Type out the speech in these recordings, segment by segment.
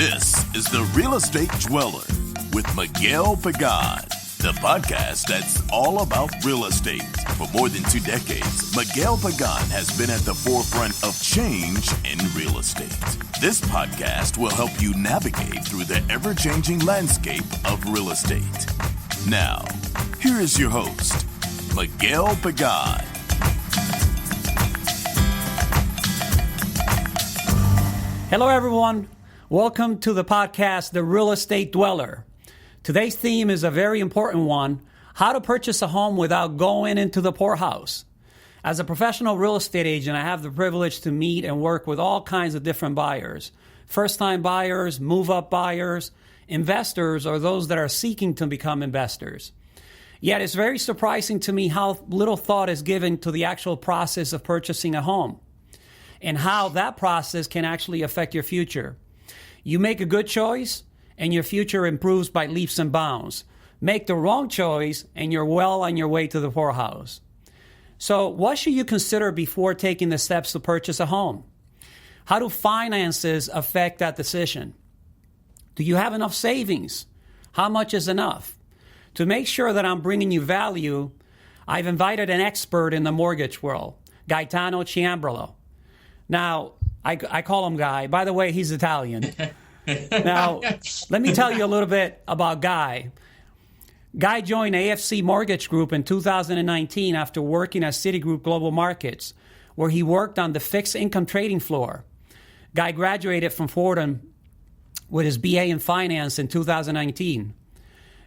This is The Real Estate Dweller with Miguel Pagan, the podcast that's all about real estate. For more than 2 decades, Miguel Pagan has been at the forefront of change in real estate. This podcast will help you navigate through the ever-changing landscape of real estate. Now, here is your host, Miguel Pagan. Hello, everyone. Welcome to the podcast, The Real Estate Dweller. Today's theme is a very important one: how to purchase a home without going into the poorhouse. As a professional real estate agent, I have the privilege to meet and work with all kinds of different buyers. First-time buyers, move-up buyers, investors, or those that are seeking to become investors. Yet it's very surprising to me how little thought is given to the actual process of purchasing a home and how that process can actually affect your future. You make a good choice, and your future improves by leaps and bounds. Make the wrong choice, and you're well on your way to the poorhouse. So what should you consider before taking the steps to purchase a home? How do finances affect that decision? Do you have enough savings? How much is enough? To make sure that I'm bringing you value, I've invited an expert in the mortgage world, Gaetano Ciambrello. Now, I call him Guy. By the way, he's Italian. Now, let me tell you a little bit about Guy. Guy joined AFC Mortgage Group in 2019 after working at Citigroup Global Markets, where he worked on the fixed income trading floor. Guy graduated from Fordham with his BA in finance in 2019.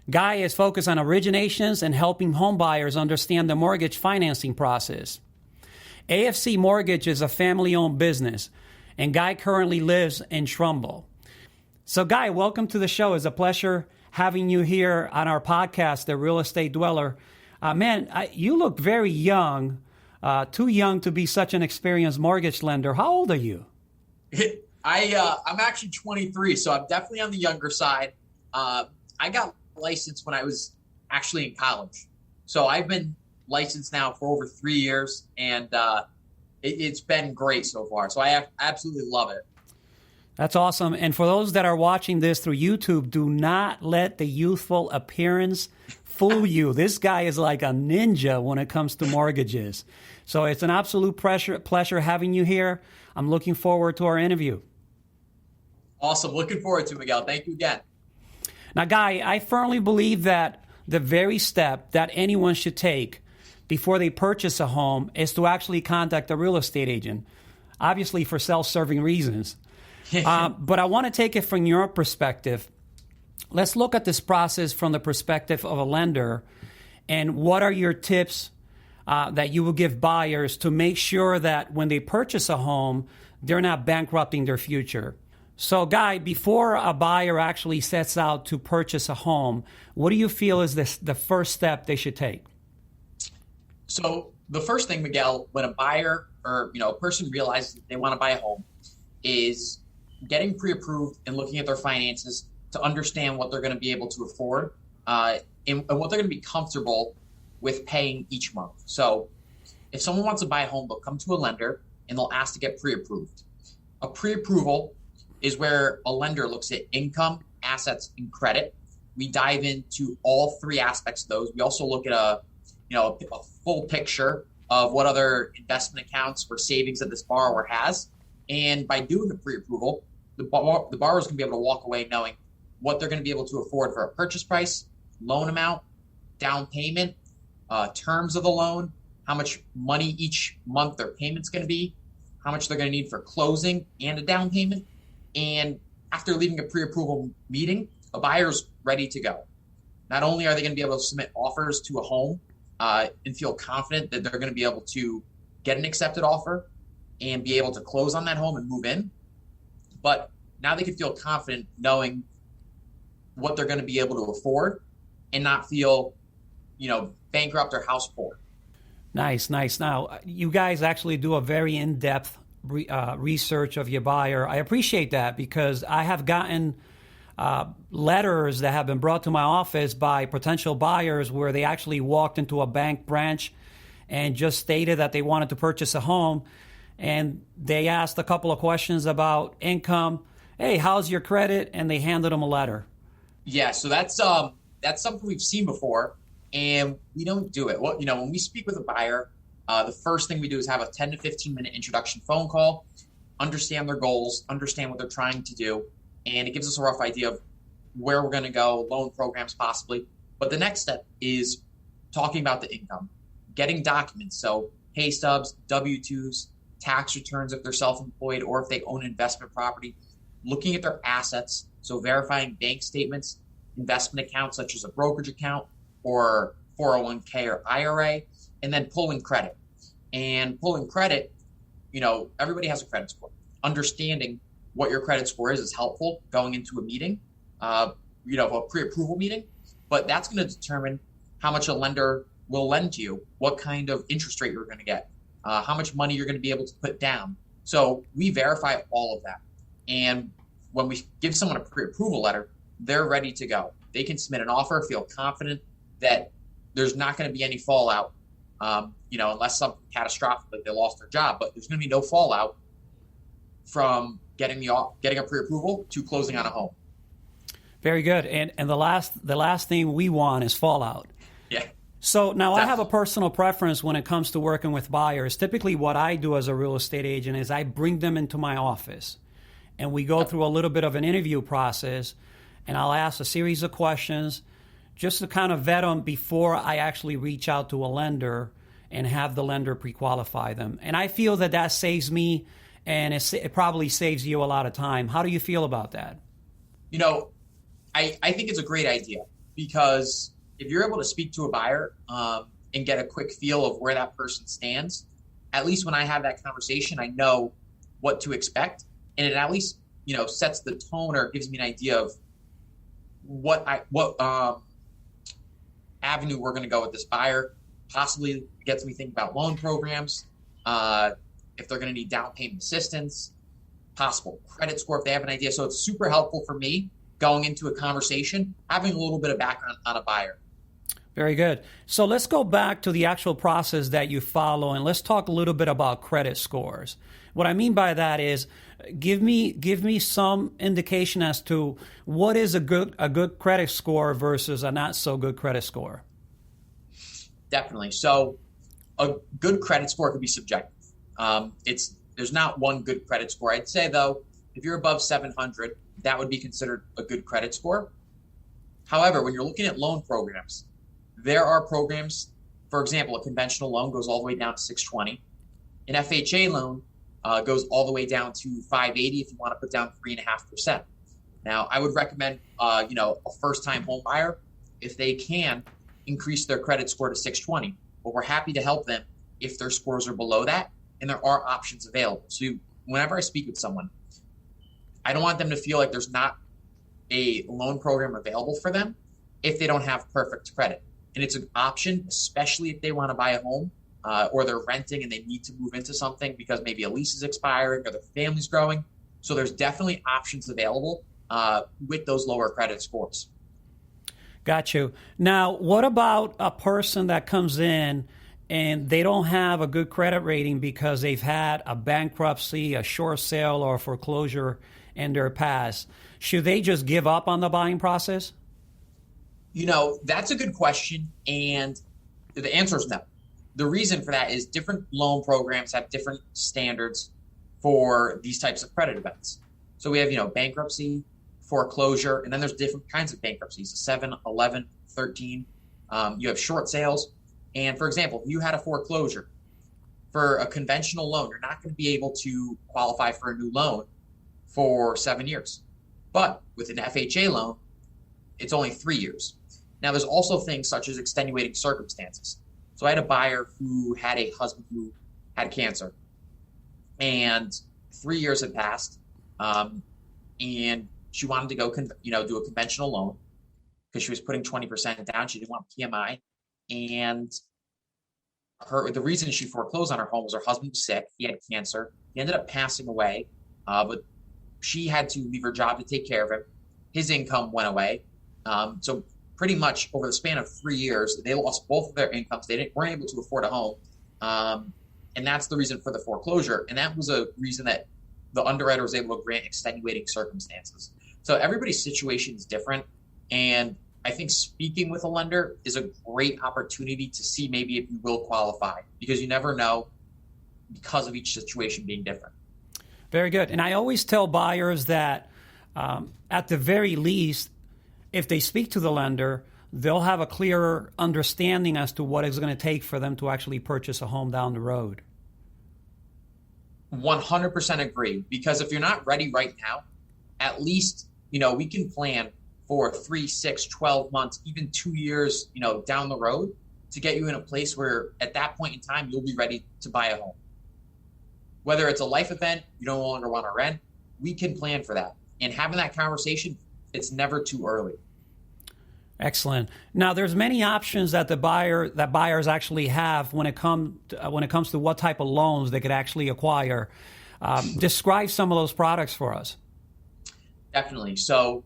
Guy is focused on originations and helping home buyers understand the mortgage financing process. AFC Mortgage is a family-owned business, and Guy currently lives in Trumbull. So, Guy, welcome to the show. It's a pleasure having you here on our podcast, The Real Estate Dweller. You look very young, too young to be such an experienced mortgage lender. How old are you? I'm actually 23, so I'm definitely on the younger side. I got licensed when I was actually in college. So I've been licensed now for over 3 years, and it's been great so far. So I absolutely love it. That's awesome. And for those that are watching this through YouTube, do not let the youthful appearance fool you. This guy is like a ninja when it comes to mortgages. So it's an absolute pleasure having you here. I'm looking forward to our interview. Awesome. Looking forward to it, Miguel. Thank you again. Now, Guy, I firmly believe that the very step that anyone should take before they purchase a home is to actually contact a real estate agent, obviously for self-serving reasons. But I want to take it from your perspective. Let's look at this process from the perspective of a lender. And what are your tips that you will give buyers to make sure that when they purchase a home, they're not bankrupting their future? So, Guy, before a buyer actually sets out to purchase a home, what do you feel is the first step they should take? So the first thing, Miguel, when a buyer or a person realizes that they want to buy a home, is getting pre-approved and looking at their finances to understand what they're going to be able to afford and what they're going to be comfortable with paying each month. So if someone wants to buy a home, they'll come to a lender and they'll ask to get pre-approved. A pre-approval is where a lender looks at income, assets, and credit. We dive into all 3 aspects of those. We also look at a full picture of what other investment accounts or savings that this borrower has. And by doing the pre-approval, the borrower is going to be able to walk away knowing what they're going to be able to afford for a purchase price, loan amount, down payment, terms of the loan, how much money each month their payment's going to be, how much they're going to need for closing and a down payment. And after leaving a pre-approval meeting, a buyer's ready to go. Not only are they going to be able to submit offers to a home and feel confident that they're going to be able to get an accepted offer and be able to close on that home and move in, but now they can feel confident knowing what they're going to be able to afford and not feel, bankrupt or house poor. Nice. Now, you guys actually do a very in-depth research of your buyer. I appreciate that because I have gotten letters that have been brought to my office by potential buyers where they actually walked into a bank branch and just stated that they wanted to purchase a home. And they asked a couple of questions about income hey, how's your credit? And they handed them a letter. Yeah, so that's something we've seen before, and we don't do it. Well, when we speak with a buyer, the first thing we do is have a 10 to 15-minute introduction phone call, understand their goals, understand what they're trying to do, and it gives us a rough idea of where we're going to go, loan programs possibly. But the next step is talking about the income, getting documents, so pay stubs, W-2s, tax returns if they're self-employed or if they own investment property, looking at their assets, so verifying bank statements, investment accounts such as a brokerage account or 401k or IRA, and then pulling credit. And pulling credit, everybody has a credit score. Understanding what your credit score is helpful going into a meeting, a pre-approval meeting, but that's going to determine how much a lender will lend to you, what kind of interest rate you're going to get, how much money you're going to be able to put down. So we verify all of that. And when we give someone a pre-approval letter, they're ready to go. They can submit an offer, feel confident that there's not going to be any fallout, unless something catastrophic, like they lost their job, but there's going to be no fallout from getting a pre-approval to closing on a home. Very good. And the last thing we want is fallout. Yeah. So now I have a personal preference when it comes to working with buyers. Typically what I do as a real estate agent is I bring them into my office and we go through a little bit of an interview process, and I'll ask a series of questions just to kind of vet them before I actually reach out to a lender and have the lender pre-qualify them. And I feel that saves me, and it probably saves you a lot of time. How do you feel about that? I think it's a great idea, because if you're able to speak to a buyer and get a quick feel of where that person stands, at least when I have that conversation, I know what to expect, and it at least sets the tone or gives me an idea of what avenue we're going to go with this buyer. Possibly gets me thinking about loan programs, if they're going to need down payment assistance, possible credit score if they have an idea. So it's super helpful for me going into a conversation, having a little bit of background on a buyer. Very good. So let's go back to the actual process that you follow, and let's talk a little bit about credit scores. What I mean by that is, give me some indication as to what is a good credit score versus a not so good credit score. Definitely. So a good credit score could be subjective. There's not one good credit score. I'd say, though, if you're above 700, that would be considered a good credit score. However, when you're looking at loan programs, there are programs, for example, a conventional loan goes all the way down to 620. An FHA loan goes all the way down to 580 if you want to put down 3.5%. Now, I would recommend, a first-time home buyer, if they can, increase their credit score to 620. But we're happy to help them if their scores are below that, and there are options available. So whenever I speak with someone, I don't want them to feel like there's not a loan program available for them if they don't have perfect credit. And it's an option, especially if they want to buy a home or they're renting and they need to move into something because maybe a lease is expiring or their family's growing. So there's definitely options available with those lower credit scores. Got you. Now, what about a person that comes in and they don't have a good credit rating because they've had a bankruptcy, a short sale, or a foreclosure in their past? Should they just give up on the buying process? That's a good question, and the answer is no. The reason for that is different loan programs have different standards for these types of credit events. So we have, bankruptcy, foreclosure, and then there's different kinds of bankruptcies, 7, 11, 13. You have short sales. And for example, if you had a foreclosure for a conventional loan, you're not going to be able to qualify for a new loan for 7 years. But with an FHA loan, it's only 3 years. Now, there's also things such as extenuating circumstances. So I had a buyer who had a husband who had cancer, and 3 years had passed, and she wanted to go, do a conventional loan because she was putting 20% down. She didn't want PMI, and the reason she foreclosed on her home was her husband was sick. He had cancer. He ended up passing away, but she had to leave her job to take care of him. His income went away. So pretty much over the span of 3 years, they lost both of their incomes. They weren't able to afford a home. And that's the reason for the foreclosure. And that was a reason that the underwriter was able to grant extenuating circumstances. So everybody's situation is different. And I think speaking with a lender is a great opportunity to see maybe if you will qualify, because you never know because of each situation being different. Very good. And I always tell buyers that at the very least, if they speak to the lender, they'll have a clearer understanding as to what it's going to take for them to actually purchase a home down the road. 100% agree. Because if you're not ready right now, at least, we can plan for 3, 6, 12 months, even 2 years, down the road to get you in a place where at that point in time, you'll be ready to buy a home. Whether it's a life event, you no longer want to rent, we can plan for that. And having that conversation, it's never too early. Excellent. Now, there's many options that buyers actually have when it comes to what type of loans they could actually acquire. Describe some of those products for us. Definitely. So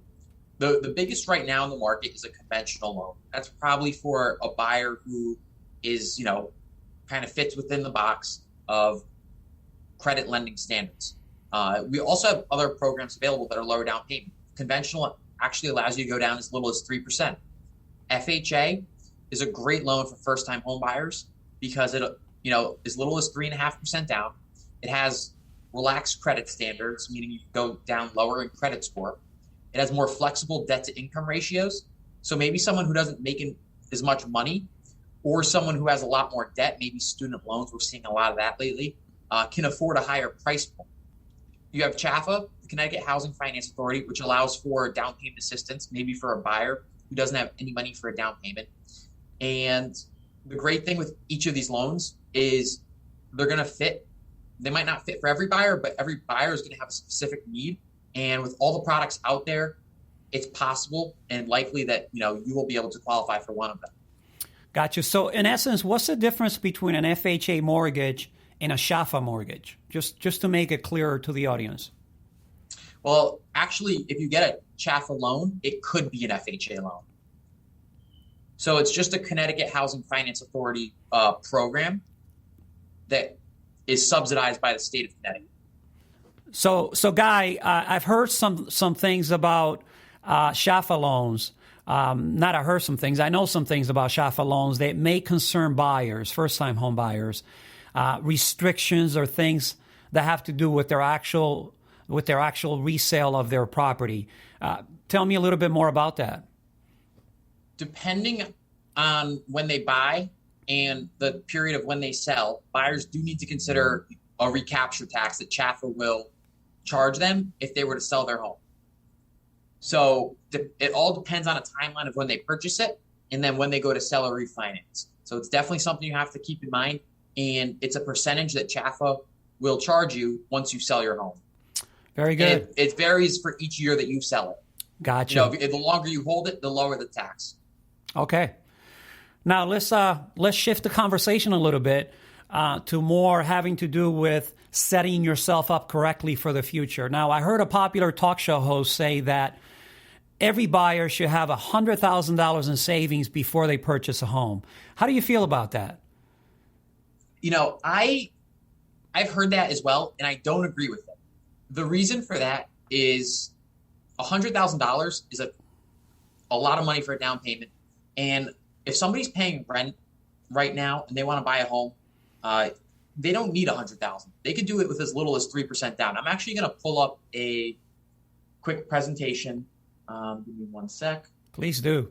the biggest right now in the market is a conventional loan. That's probably for a buyer who is, kind of fits within the box of credit lending standards. We also have other programs available that are lower down payment. Conventional actually allows you to go down as little as 3%. FHA is a great loan for first-time home buyers because it, as little as 3.5% down. It has relaxed credit standards, meaning you can go down lower in credit score. It has more flexible debt-to-income ratios. So maybe someone who doesn't make as much money, or someone who has a lot more debt, maybe student loans, we're seeing a lot of that lately, can afford a higher price point. You have CHFA, the Connecticut Housing Finance Authority, which allows for down payment assistance, maybe for a buyer who doesn't have any money for a down payment. And the great thing with each of these loans is they're going to fit. They might not fit for every buyer, but every buyer is going to have a specific need. And with all the products out there, it's possible and likely that, you will be able to qualify for one of them. Gotcha. So in essence, what's the difference between an FHA mortgage and a Shaffer mortgage? Just to make it clearer to the audience. Well, actually, if you get a CHFA loan, it could be an FHA loan. So it's just a Connecticut Housing Finance Authority program that is subsidized by the state of Connecticut. So Guy, I've heard some things about Shaffer loans. I know some things about Shaffer loans that may concern buyers, first-time home buyers. Restrictions or things that have to do with their actual resale of their property. Tell me a little bit more about that. Depending on when they buy and the period of when they sell, buyers do need to consider a recapture tax that CHFA will charge them if they were to sell their home. So it all depends on a timeline of when they purchase it and then when they go to sell or refinance. So it's definitely something you have to keep in mind. And it's a percentage that CHFA will charge you once you sell your home. Very good. It varies for each year that you sell it. Gotcha. The longer you hold it, the lower the tax. Okay. Now let's shift the conversation a little bit to more having to do with setting yourself up correctly for the future. Now, I heard a popular talk show host say that every buyer should have $100,000 in savings before they purchase a home. How do you feel about that? I've heard that as well, and I don't agree with it. The reason for that is $100,000 is a lot of money for a down payment. And if somebody's paying rent right now and they want to buy a home, they don't need $100,000. They could do it with as little as 3% down. I'm actually going to pull up a quick presentation. Give me one sec. Please do.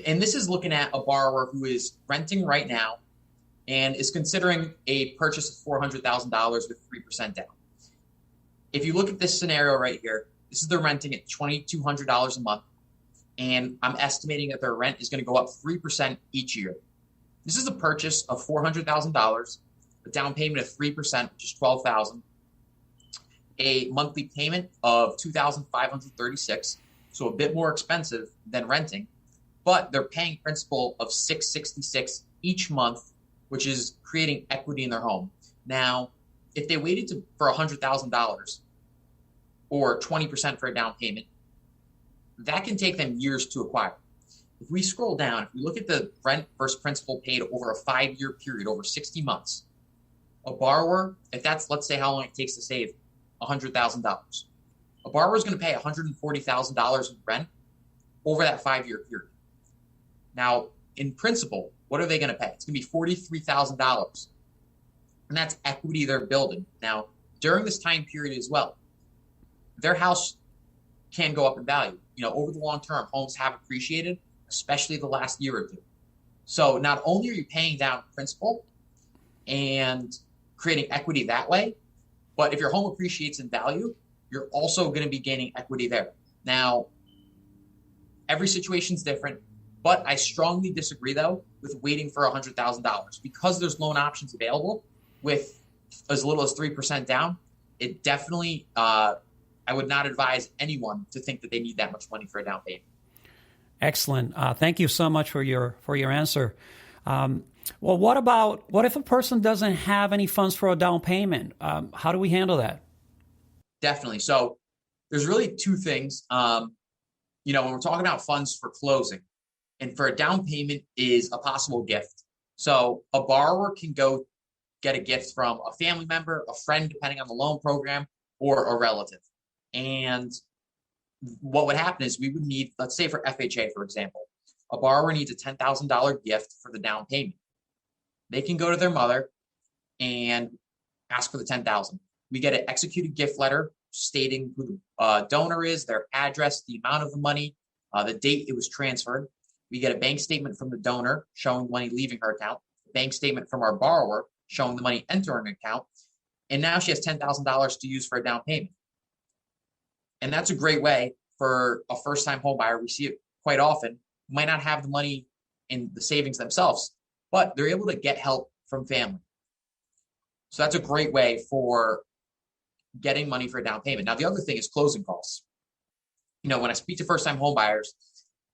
And this is looking at a borrower who is renting right now and is considering a purchase of $400,000 with 3% down. If you look at this scenario right here, this is they're renting at $2,200 a month, and I'm estimating that their rent is going to go up 3% each year. This is a purchase of $400,000, a down payment of 3%, which is $12,000, a monthly payment of $2,536, so a bit more expensive than renting, but they're paying principal of $666 each month, which is creating equity in their home. Now, if they waited for $100,000 or 20% for a down payment, that can take them years to acquire. If we scroll down, if we look at the rent versus principal paid over a 5-year period, over 60 months, a borrower, if that's, let's say, how long it takes to save, $100,000. A borrower is going to pay $140,000 in rent over that 5-year period. Now, in principle, what are they going to pay? It's going to be $43,000. And that's equity they're building. Now, during this time period as well, their house can go up in value. Over the long term, homes have appreciated, especially the last year or two. So not only are you paying down principal and creating equity that way, but if your home appreciates in value, you're also going to be gaining equity there. Now, every situation's different, but I strongly disagree, though, with waiting for $100,000 because there's loan options available with as little as 3% down. It definitely, I would not advise anyone to think that they need that much money for a down payment. Excellent. Thank you so much for your answer. Well, what if a person doesn't have any funds for a down payment? How do we handle that? Definitely. So there's really two things. When we're talking about funds for closing and for a down payment is a possible gift. So a borrower can go get a gift from a family member, a friend, depending on the loan program, or a relative. And what would happen is we would need, let's say for FHA, for example, a borrower needs a $10,000 gift for the down payment. They can go to their mother and ask for the $10,000. We get an executed gift letter stating who the donor is, their address, the amount of the money, the date it was transferred. We get a bank statement from the donor showing money leaving her account, a bank statement from our borrower showing the money entering an account, and now she has $10,000 to use for a down payment. And that's a great way for a first-time home buyer. We see it quite often. Might not have the money in the savings themselves, but they're able to get help from family. So that's a great way for getting money for a down payment. Now, the other thing is closing costs. When I speak to first-time home buyers,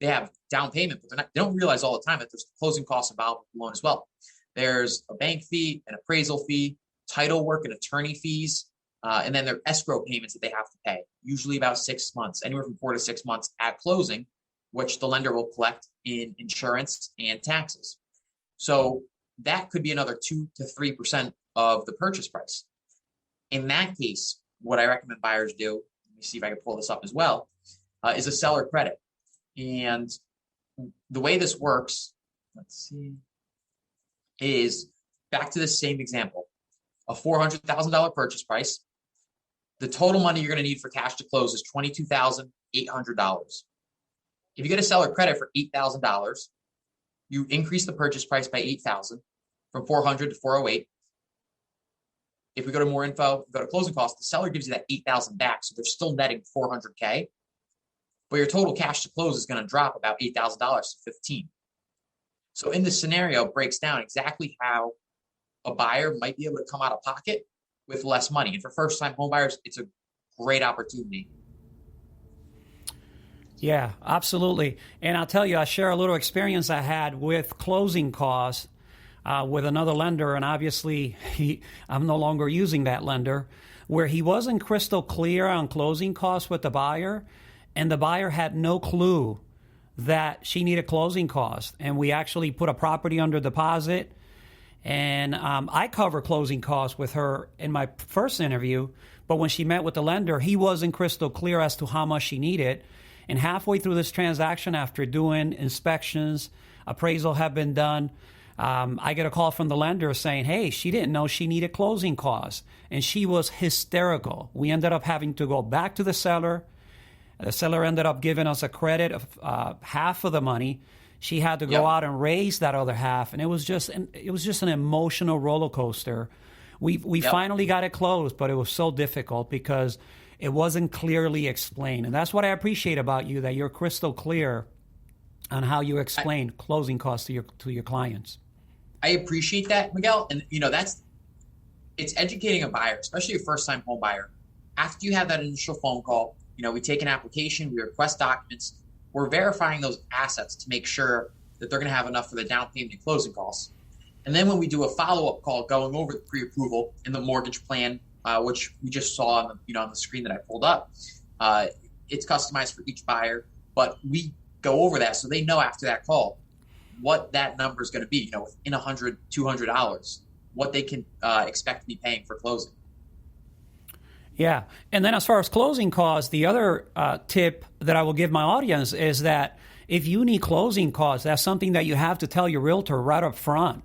they have down payment, but they don't realize all the time that there's closing costs involved with the loan as well. There's a bank fee, an appraisal fee, title work and attorney fees, and then there are escrow payments that they have to pay, usually about 6 months, anywhere from 4 to 6 months at closing, which the lender will collect in insurance and taxes. So that could be another 2 to 3% of the purchase price. In that case, what I recommend buyers do, let me see if I can pull this up as well, is a seller credit. And the way this works, let's see, is back to this same example, a $400,000 purchase price. The total money you're going to need for cash to close is $22,800. If you get a seller credit for $8,000, you increase the purchase price by $8,000 from $400 to $408. If we go to more info, go to closing costs, the seller gives you that $8,000 back, so they're still netting $400K. But your total cash to close is going to drop about $8,000 to $15,000. So in this scenario, it breaks down exactly how a buyer might be able to come out of pocket with less money. And for first-time home buyers, it's a great opportunity. Yeah, absolutely. And I'll tell you, I share a little experience I had with closing costs with another lender, and obviously I'm no longer using that lender, where he wasn't crystal clear on closing costs with the buyer, and the buyer had no clue that she needed closing costs. And we actually put a property under deposit, and I cover closing costs with her in my first interview, but when she met with the lender, he wasn't crystal clear as to how much she needed. And halfway through this transaction, after doing inspections, appraisal have been done, I get a call from the lender saying, hey, she didn't know she needed closing costs. And she was hysterical. We ended up having to go back to the seller. The seller ended up giving us a credit of half of the money. She had to go out and raise that other half. And it was just an emotional roller coaster. We finally got it closed, but it was so difficult because it wasn't clearly explained. And that's what I appreciate about you, that you're crystal clear on how you explain closing costs to your clients. I appreciate that, Miguel. And it's educating a buyer, especially a first-time home buyer. After you have that initial phone call, we take an application, we request documents, we're verifying those assets to make sure that they're going to have enough for the down payment and closing costs. And then when we do a follow-up call going over the pre-approval in the mortgage plan, which we just saw on the screen that I pulled up, it's customized for each buyer, but we go over that so they know after that call what that number is going to be, within $100, $200, what they can expect to be paying for closing. Yeah. And then as far as closing costs, the other tip that I will give my audience is that if you need closing costs, that's something that you have to tell your realtor right up front.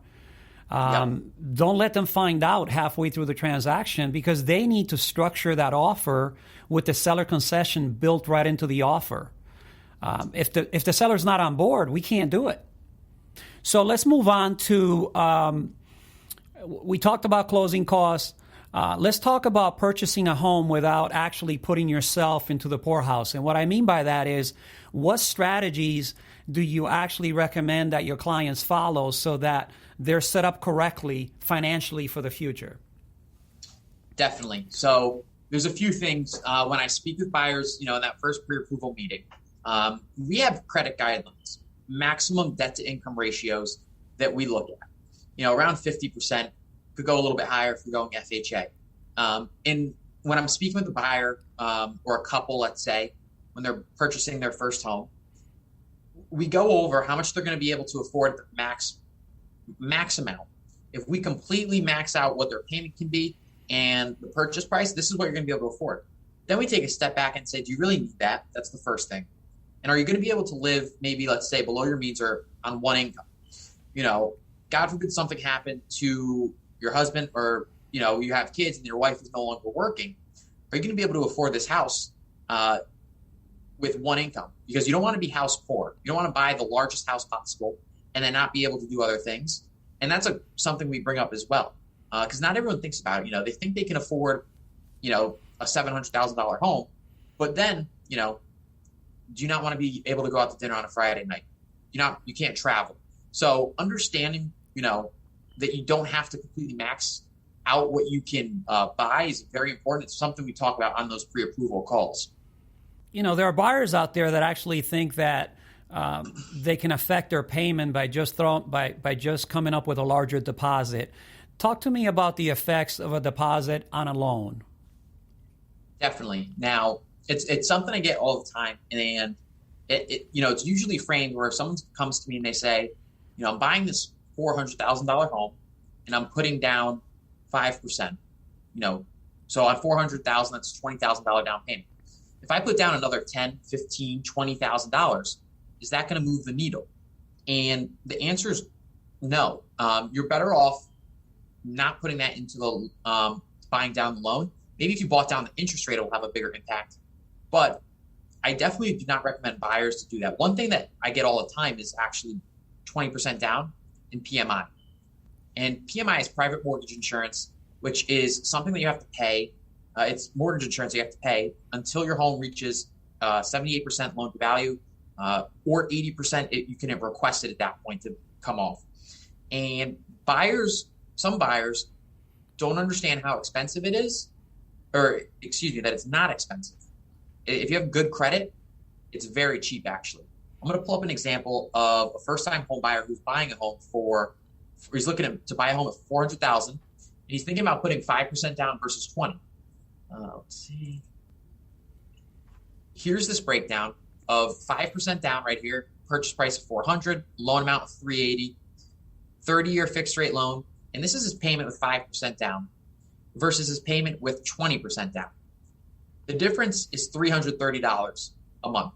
Don't let them find out halfway through the transaction, because they need to structure that offer with the seller concession built right into the offer. If the seller's not on board, we can't do it. So let's move on to, we talked about closing costs. Let's talk about purchasing a home without actually putting yourself into the poorhouse. And what I mean by that is, what strategies do you actually recommend that your clients follow so that they're set up correctly financially for the future? Definitely. So there's a few things when I speak with buyers, in that first pre-approval meeting. We have credit guidelines, maximum debt to income ratios that we look at. Around 50%, could go a little bit higher if you're going FHA. And when I'm speaking with a buyer or a couple, let's say, when they're purchasing their first home, we go over how much they're going to be able to afford the max amount. If we completely max out what their payment can be and the purchase price, this is what you're going to be able to afford. Then we take a step back and say, do you really need that? That's the first thing. And are you going to be able to live maybe, let's say, below your means or on one income? God forbid something happened to your husband, or, you have kids and your wife is no longer working. Are you going to be able to afford this house with one income? Because you don't want to be house poor. You don't want to buy the largest house possible and then not be able to do other things. And that's something we bring up as well. Because not everyone thinks about it. They think they can afford, a $700,000 home, but then, do you not want to be able to go out to dinner on a Friday night? You can't travel. So understanding, that you don't have to completely max out what you can buy is very important. It's something we talk about on those pre-approval calls. There are buyers out there that actually think that they can affect their payment by just coming up with a larger deposit. Talk to me about the effects of a deposit on a loan. Definitely. Now, it's something I get all the time, and it's usually framed where if someone comes to me and they say, I'm buying this $400,000 home and I'm putting down 5%. So on $400,000, that's $20,000 down payment. If I put down another $10,000, $15,000, $20,000, is that going to move the needle? And the answer is no. You're better off not putting that into the buying down the loan. Maybe if you bought down the interest rate, it will have a bigger impact. But I definitely do not recommend buyers to do that. One thing that I get all the time is actually 20% down in PMI. And PMI is private mortgage insurance, which is something that you have to pay. It's mortgage insurance you have to pay until your home reaches 78% loan to value, or 80%. You can request it at that point to come off. And some buyers don't understand how expensive it is, that it's not expensive. If you have good credit, it's very cheap, actually. I'm going to pull up an example of a first-time home buyer who's buying a home he's looking to buy a home at $400,000, and he's thinking about putting 5% down versus 20. Let's see. Here's this breakdown of 5% down right here, purchase price of $400,000, loan amount of $380,000, 30-year fixed rate loan, and this is his payment with 5% down versus his payment with 20% down. The difference is $330 a month.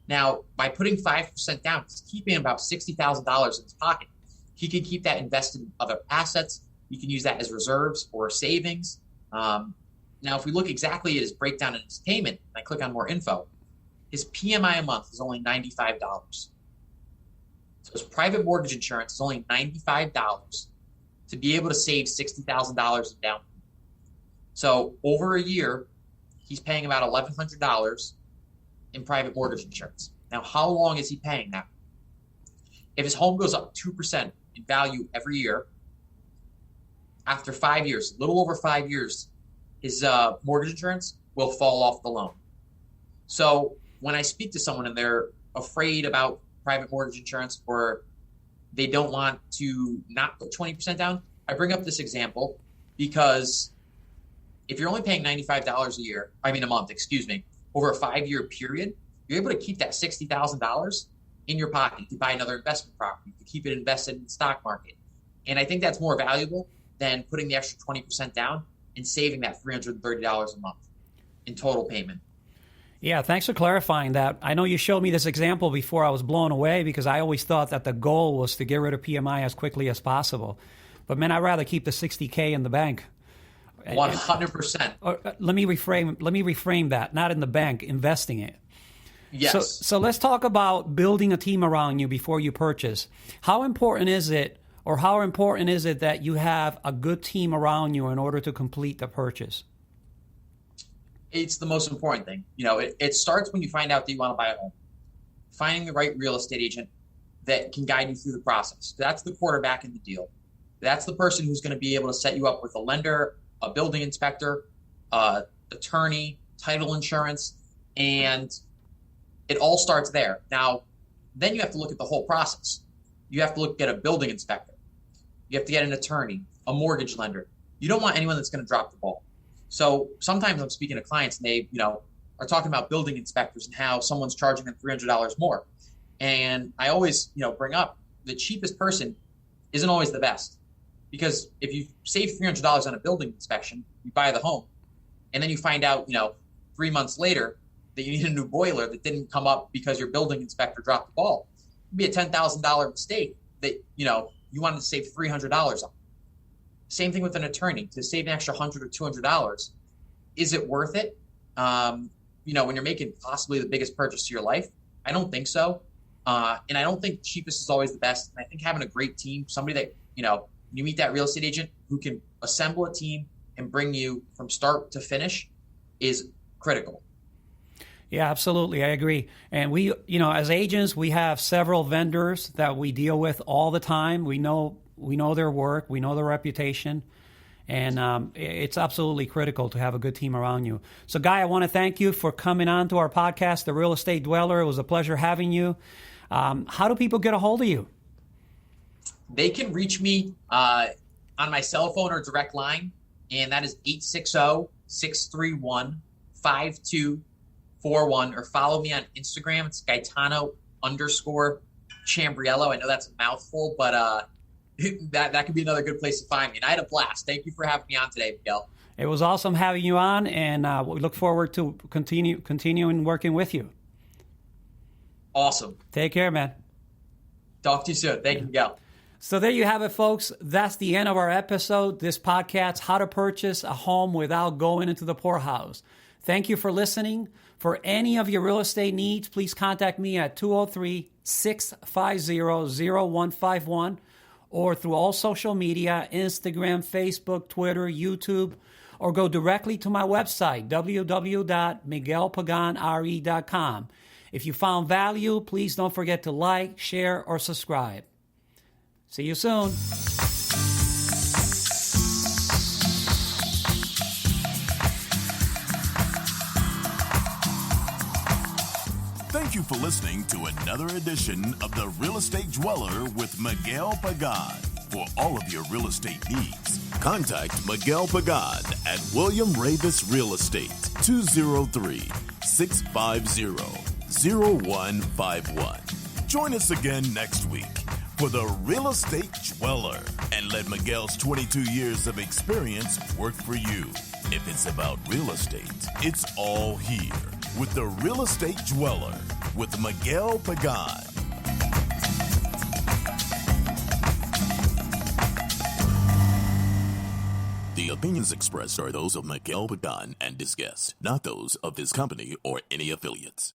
Now, by putting 5% down, he's keeping about $60,000 in his pocket. He can keep that invested in other assets. You can use that as reserves or savings. Now, if we look exactly at his breakdown in his payment, and I click on more info, his PMI a month is only $95. So his private mortgage insurance is only $95 to be able to save $60,000 in down payment. So over a year, he's paying about $1,100 in private mortgage insurance. Now, how long is he paying that? If his home goes up 2% in value every year, after 5 years, a little over 5 years, his mortgage insurance will fall off the loan. So when I speak to someone and they're afraid about private mortgage insurance, or they don't want to not put 20% down, I bring up this example because if you're only paying $95 a month, over a 5-year period, you're able to keep that $60,000 in your pocket. You can buy another investment property. You can keep it invested in the stock market. And I think that's more valuable than putting the extra 20% down and saving that $330 a month in total payment. Yeah, thanks for clarifying that. I know you showed me this example before. I was blown away because I always thought that the goal was to get rid of PMI as quickly as possible. But man, I'd rather keep the $60K in the bank. 100%. Let me reframe that. Not in the bank, investing it. Yes. So let's talk about building a team around you before you purchase. How important is it that you have a good team around you in order to complete the purchase? It's the most important thing. It starts when you find out that you want to buy a home. Finding the right real estate agent that can guide you through the process. That's the quarterback in the deal. That's the person who's going to be able to set you up with a lender, a building inspector, attorney, title insurance, and it all starts there. Now, then you have to look at the whole process. You have to look at a building inspector. You have to get an attorney, a mortgage lender. You don't want anyone that's going to drop the ball. So sometimes I'm speaking to clients and they, are talking about building inspectors and how someone's charging them $300 more. And I always, bring up the cheapest person isn't always the best, because if you save $300 on a building inspection, you buy the home, and then you find out, 3 months later that you need a new boiler that didn't come up because your building inspector dropped the ball. It'd be a $10,000 mistake that, you wanted to save $300 on. Same thing with an attorney. To save an extra $100 or $200, is it worth it? When you're making possibly the biggest purchase of your life, I don't think so. And I don't think cheapest is always the best. And I think having a great team, somebody that, you meet that real estate agent who can assemble a team and bring you from start to finish is critical. Yeah, absolutely. I agree. And we, as agents, we have several vendors that we deal with all the time. We know their work. We know their reputation. And it's absolutely critical to have a good team around you. So, Guy, I want to thank you for coming on to our podcast, The Real Estate Dweller. It was a pleasure having you. How do people get a hold of you? They can reach me on my cell phone or direct line, and that is 860-631-5241, or follow me on Instagram. It's Gaetano_Chambriello. I know that's a mouthful, but that could be another good place to find me. And I had a blast. Thank you for having me on today, Miguel. It was awesome having you on, and we look forward to continuing working with you. Awesome. Take care, man. Talk to you soon. Thank you, Miguel. So there you have it, folks. That's the end of our episode. This podcast, How to Purchase a Home Without Going into the Poorhouse. Thank you for listening. For any of your real estate needs, please contact me at 203-650-0151 or through all social media, Instagram, Facebook, Twitter, YouTube, or go directly to my website, www.miguelpaganre.com. If you found value, please don't forget to like, share, or subscribe. See you soon. Thank you for listening to another edition of The Real Estate Dweller with Miguel Pagan. For all of your real estate needs, contact Miguel Pagan at William Ravis Real Estate, 203-650-0151. Join us again next week for The Real Estate Dweller, and let Miguel's 22 years of experience work for you. If it's about real estate, it's all here with The Real Estate Dweller with Miguel Pagan. The opinions expressed are those of Miguel Pagan and his guests, not those of his company or any affiliates.